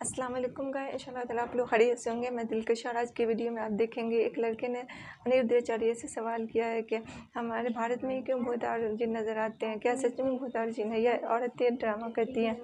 अस्सलाम वालेकुम गाइस, इंशाल्लाह ताला आप लोग खैरियत से होंगे। मैं दिलकश और आज की वीडियो में आप देखेंगे एक लड़के ने अनिरुद्धाचार्य से सवाल किया है कि हमारे भारत में क्यों भूत और जिन नज़र आते हैं, क्या सच में भूत और जिन है या औरतें ड्रामा करती हैं।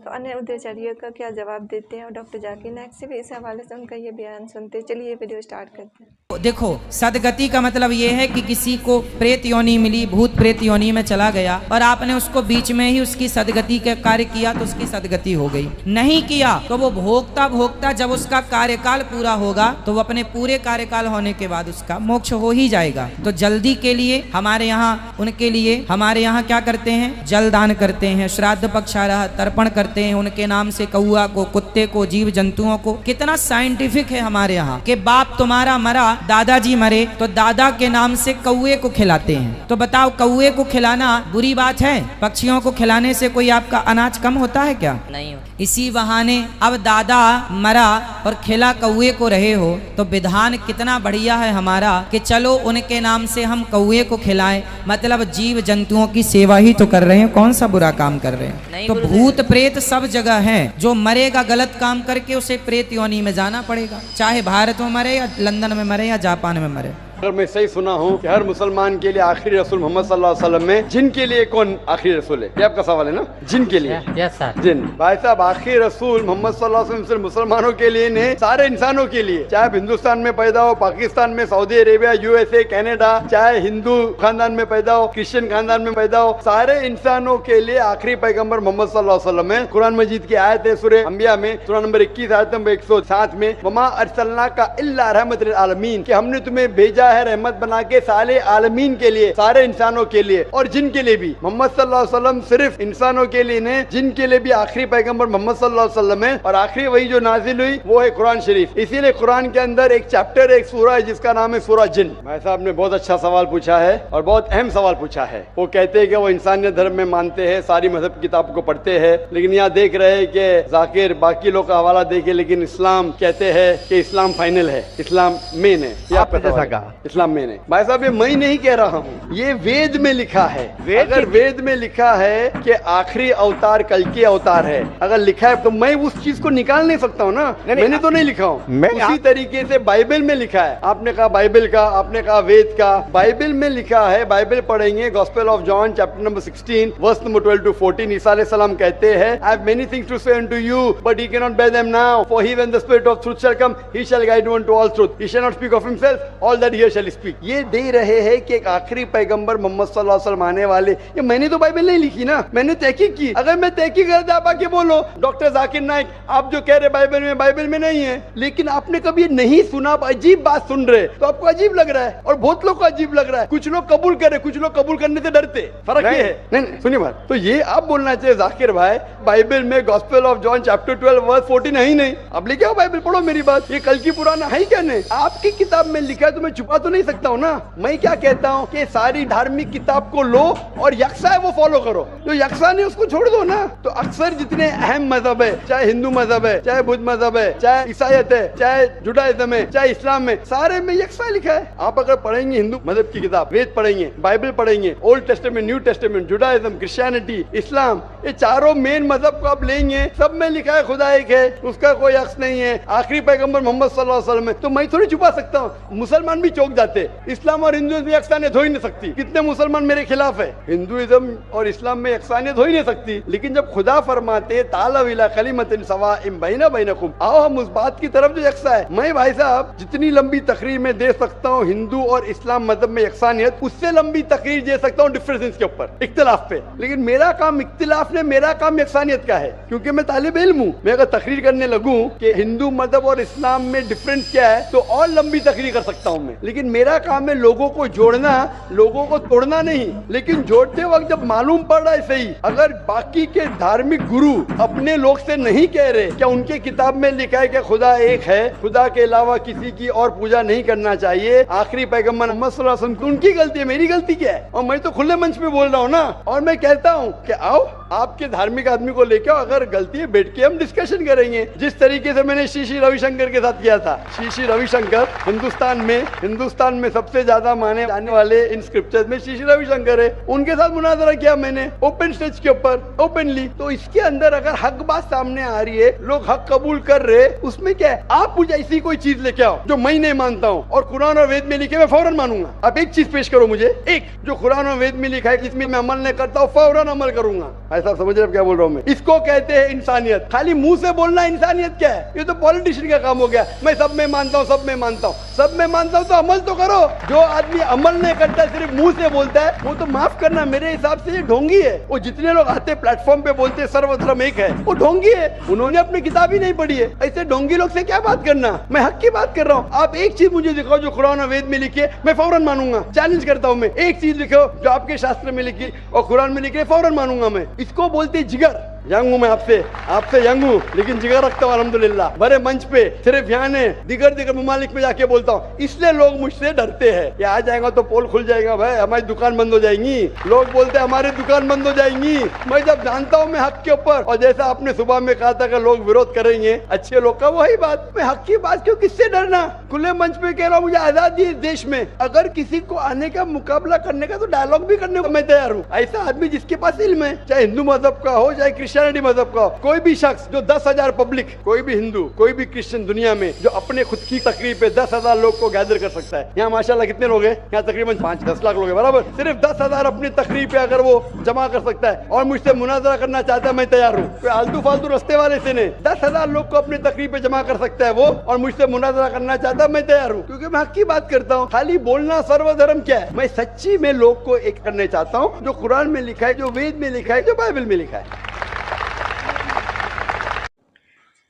तो अनिरुद्धाचार्य का क्या जवाब देते हैं और डॉक्टर जाकिर नाइक से भी इस हवाले से उनका ये बयान सुनते हैं। चलिए वीडियो स्टार्ट करते हैं। देखो, सदगति का मतलब ये है कि किसी को प्रेत योनि मिली, भूत प्रेत योनि में चला गया और आपने उसको बीच में ही उसकी सदगति का कार्य किया तो उसकी सदगति हो गई। नहीं किया तो वो भोगता जब उसका कार्यकाल पूरा होगा तो वो अपने पूरे कार्यकाल होने के बाद उसका मोक्ष हो ही जाएगा। तो जल्दी के लिए हमारे यहाँ उनके लिए हमारे यहाँ क्या करते हैं, जल दान करते हैं, श्राद्ध पक्ष आ रहा तर्पण करते हैं, उनके नाम से कौआ को, कुत्ते को, जीव जंतुओं को। कितना साइंटिफिक है हमारे यहाँ कि बाप तुम्हारा मरा, दादाजी मरे तो दादा के नाम से कौए को खिलाते हैं। तो बताओ, कौए को खिलाना बुरी बात है? पक्षियों को खिलाने से कोई आपका अनाज कम होता है क्या? नहीं हो। इसी बहाने अब दादा मरा और खिला कौए को रहे हो तो विधान कितना बढ़िया है हमारा कि चलो उनके नाम से हम कौए को खिलाएं, मतलब जीव जंतुओं की सेवा ही तो कर रहे हैं, कौन सा बुरा काम कर रहे हैं। तो भूत प्रेत सब जगह है, जो मरेगा गलत काम करके उसे प्रेत योनि में जाना पड़ेगा, चाहे भारत में मरे या लंदन में मरे या जापान में मरे। अगर मैं सही सुना हूँ कि हर मुसलमान के लिए आखिरी रसूल मोहम्मद सल्लल्लाहु अलैहि वसल्लम में जिन के लिए कौन आखिरी रसूल है? ये आपका सवाल है ना? जिन के लिए? Yes sir. जिन भाई साहब, आखिरी रसूल मोहम्मद सल्लल्लाहु अलैहि वसल्लम सिर्फ मुसलमानों के लिए नहीं, सारे इंसानों के लिए, चाहे हिंदुस्तान में पैदा हो, पाकिस्तान में, सऊदी अरेबिया, यूएसए, कनाडा, चाहे हिंदू खानदान में पैदा हो, क्रिश्चियन खानदान में पैदा हो, सारे इंसानों के लिए आखिरी पैगम्बर मोहम्मद सल्लल्लाहु अलैहि वसल्लम है। कुरान मजीद की आयत है सूरह अंबिया में सूरह नंबर 21 आयत नंबर 107 में, वमा अरसलनाका इल्ला रहमतल आलमीन, कि हमने तुम्हें भेजा है रहमत बना के सारे आलमीन के लिए, सारे इंसानों के लिए और जिन के लिए भी। मोहम्मद सल्लल्लाहु अलैहि वसल्लम सिर्फ इंसानों के लिए नहीं, जिन के लिए भी आखिरी पैगंबर मोहम्मद सल्लल्लाहु अलैहि वसल्लम है। और आखिरी वही जो नाजिल हुई वो है कुरान शरीफ। इसीलिए कुरान के अंदर एक चैप्टर, एक सूरा है जिसका नाम है सूरा जिन। भाई साहब ने बहुत अच्छा सवाल पूछा है और बहुत अहम सवाल पूछा है। वो कहते हैं कि वो इंसानियत धर्म में मानते हैं, सारी मजहब किताब को पढ़ते हैं, लेकिन यहाँ देख रहे हैं कि जाकिर बाकी लोग का हवाला देखे, लेकिन इस्लाम कहते हैं कि इस्लाम फाइनल है, इस्लाम मेन है। आपने जैसा कहा इस्लाम मेन है। भाई साहब, ये मैं नहीं कह रहा हूँ, ये वेद में लिखा है। अगर वेद में लिखा है कि आखिरी अवतार कल की अवतार है, अगर लिखा है तो मैं उस चीज को निकाल नहीं सकता हूँ ना। मैंने तो नहीं लिखा हूँ, उसी तरीके से बाइबल में लिखा है। आपने कहा बाइबल का, आपने कहा वेद का, बाइबल में लिखा है। बाइबल पढ़ेंगे, gospel of John chapter number 16 verse number 12 to 14। Isa अलैहि सलाम कहते हैं, I have many things to say unto you, but he cannot bear them now. For he, when the Spirit of truth shall come, he shall guide you into all truth. He shall not speak of himself, all that he shall speak. ये दे रहे हैं कि एक आखिरी पैगंबर मोहम्मद सल्लल्लाहु अलैहि वसल्लम आने वाले। ये मैंने तो बाइबल नहीं लिखी ना, मैंने तहकीक की। अगर मैं तहकीक करता आप आके बोलो डॉक्टर जाकिर नाइक, आप जो कह रहे बाइबल में नहीं है, लेकिन आपने कभी नहीं सुना, आप अजीब बात सुन रहे तो आपको अजीब लग रहा है और बहुत लोग को अजीब लग रहा है। कुछ लोग कबूल करे, कुछ लोग कबूल करने से डरते। फर्क ये है। नहीं सुनिए बात, तो ये आप बोलना चाहिए जाकिर भाई, बाइबल में gospel of John chapter 12 verse 14 है ही नहीं। अब लेके आओ बाइबल, पढ़ो मेरी बात। ये कल की पुराना है क्या? नहीं, आपकी किताब में लिखा है तो मैं छुपा तो नहीं सकता हूँ ना। मैं क्या कहता हूँ कि सारी धार्मिक किताब को लो और यकसा है वो फॉलो करो, जो यकसा नहीं उसको छोड़ दो ना। तो अक्सर जितने अहम मजहब है, चाहे हिंदू मजहब है, चाहे बुद्ध मजहब है, चाहे ईसाईयत है, चाहे जुडाइज्म है, चाहे इस्लाम में, सारे में यकसा लिखा है। आप अगर पढ़ेंगे हिंदू मजहब की किताब, वेद पढ़ेंगे, बाइबल पढ़ेंगे, old testament, new testament, Judaism, Christianity, इस्लाम, ये चारों मेन मजहब को आप लेंगे, सब में लिखा है खुदा एक है, उसका कोई अक्स नहीं है, आखिरी पैगंबर मोहम्मद सल्लल्लाहु अलैहि वसल्लम है। तो मैं थोड़ी छुपा सकता हूँ, मुसलमान भी चौंक जाते। इस्लाम और हिंदुइज्म में यकसानियत हो ही नहीं सकती। कितने मुसलमान मेरे खिलाफ है, हिंदुइज्म और इस्लाम में यकसानियत हो ही नहीं सकती। लेकिन जब खुदा फरमाते तालव इला कलिमतिन सवाइम बैना बैनकुम, आओ हम उस बात की तरफ जो यकसा है। मैं भाई साहब जितनी लंबी तकरीर में दे सकता हूँ हिंदू और इस्लाम मजहब में यकसानियत, उससे लंबी तकरीर दे सकता हूँ डिफरेंसेस के ऊपर, इख्तिलाफ पे। लेकिन मेरा काम इख्तिलाफ ने, मेरा काम यकसानियत का है, क्योंकि मैं तालिब इल्म हूँ। मैं अगर तकरीर करने लगूं कि हिंदू मजहब और इस्लाम में डिफरेंस क्या है तो और लंबी तकरीर कर सकता हूँ मैं। लेकिन मेरा काम है लोगों को जोड़ना, लोगों को तोड़ना नहीं। लेकिन जोड़ते वक्त जब मालूम पड़ रहा है सही, अगर बाकी के धार्मिक गुरु अपने लोग से नहीं कह रहे, क्या उनके किताब में लिखा है कि खुदा एक है, खुदा के अलावा किसी की और पूजा नहीं करना चाहिए, आखिरी पैगंबर मोहम्मद सल्लल्लाहु अलैहि वसल्लम, उनकी गलती है, मेरी गलती क्या है? और मैं तो खुले मंच पे बोल रहा हूँ ना। और मैं कहता हूँ कि आओ आपके धार्मिक आदमी को लेके आओ, अगर गलती है बैठ के हम डिस्कशन करेंगे। जिस तरीके से मैंने श्री रविशंकर के साथ किया था। श्री रविशंकर हिंदुस्तान में सबसे ज्यादा माने जाने वाले इन स्क्रिप्चर्स में श्री रविशंकर है। उनके साथ मुनाजरा किया मैंने ओपन स्टेज के ऊपर, ओपनली। तो इसके अंदर अगर हक बात सामने आ रही है, लोग हक कबूल कर रहे, उसमें क्या है? आप मुझे ऐसी कोई चीज लेके आओ जो मैं नहीं मानता हूँ और कुरान और वेद में लिखे मैं फौरन मानूंगा। आप एक चीज पेश करो मुझे, एक जो कुरान और वेद में लिखा है, इसमें मैं अमल नहीं करता हूँ, फौरन अमल करूंगा। ऐसा समझ रहे क्या बोल रहा हूँ मैं? इसको कहते हैं इंसानियत। खाली मुंह से बोलना इंसानियत क्या है? ये तो पॉलिटिशियन का काम हो गया। मैं सब में मानता हूँ, सब में मानता हूँ, सब में मानता हूँ, तो अमल तो करो। जो आदमी अमल नहीं करता, सिर्फ मुंह से बोलता है, वो तो माफ करना, मेरे हिसाब से ये ढोंगी है। वो जितने लोग आते प्लेटफॉर्म पे बोलते हैं सर्वधर्म एक है, वो ढोंगी है। उन्होंने अपनी किताब ही नहीं पढ़ी है। ऐसे ढोंगी लोग से क्या बात करना? मैं हक की बात कर रहा हूँ। आप एक चीज मुझे दिखाओ जो कुरान और वेद में लिखी है, मैं फौरन मानूंगा। चैलेंज करता हूँ मैं, एक चीज लिखो जो आपके शास्त्र में लिखी और कुरान में लिखी है, फौरन मानूंगा मैं। इसको बोलते जिगर। यंग हूँ मैं, आपसे यंग हूँ, लेकिन जिगर रखता हूँ अल्हम्दुलिल्लाह। बड़े मंच पे सिर्फ यहाँ ने दिगर ममालिक में जाके बोलता हूँ, इसलिए लोग मुझसे डरते हैं। ये आ जाएगा तो पोल खुल जाएगा भाई, हमारी दुकान बंद हो जाएंगी। लोग बोलते हैं हमारी दुकान बंद हो जाएंगी। मैं जब जानता हूँ मैं हक के ऊपर, और जैसा आपने सुबह में कहा था कि लोग विरोध करेंगे अच्छे लोग का, वही बात। मैं हक की बात क्यों, किससे डरना? खुले मंच पे कह रहा हूँ, मुझे आजादी है इस देश में। अगर किसी को आने का मुकाबला करने का, तो डायलॉग भी करने को मैं तैयार हूँ। ऐसा आदमी जिसके पास इल्म है, चाहे हिंदू मजहब का हो, चाहे क्रिश्चियनिटी मजहब का, कोई भी शख्स जो 10,000 पब्लिक, कोई भी हिंदू, कोई भी क्रिश्चियन दुनिया में जो अपने खुद की तकरीब पे 10,000 लोग को गैदर कर सकता है। यहाँ माशाल्लाह कितने लोग हैं? यहाँ तकरीबन 5-10 लाख लोग हैं, बराबर। सिर्फ 10,000 अपनी तकरीब पे अगर वो जमा कर सकता है और मुझसे मुनाजरा करना चाहता है, मैं तैयार हूँ। कोई आलतू फालतू रस्ते वाले से नहीं, 10,000 लोग को अपनी तकरीब पे जमा कर सकता है वो, और मुझसे मुनाजरा करना चाहता है, मैं तैयार हूँ। क्योंकि मैं हक की बात करता हूँ। खाली बोलना सर्वधर्म क्या है? मैं सच्ची में लोग को एक करने चाहता हूँ, जो कुरान में लिखा है, जो वेद में लिखा है, जो बाइबल में लिखा है।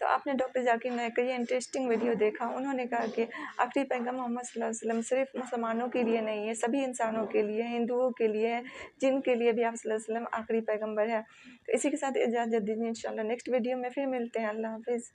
तो आपने डॉक्टर जाकिर नायक का ये इंटरेस्टिंग वीडियो देखा। उन्होंने कहा कि आखिरी पैगाम मोहम्मद सल्लल्लाहु अलैहि वसल्लम सिर्फ मुसलमानों के लिए नहीं है, सभी इंसानों के लिए, हिंदुओं के लिए है, जिनके लिए भी आप सल्लल्लाहु अलैहि वसल्लम आखिरी पैगंबर है। तो इसी के साथ इजाज़त दीजिए, इंशाल्लाह नेक्स्ट वीडियो में फिर मिलते हैं। अल्लाह हाफिज़।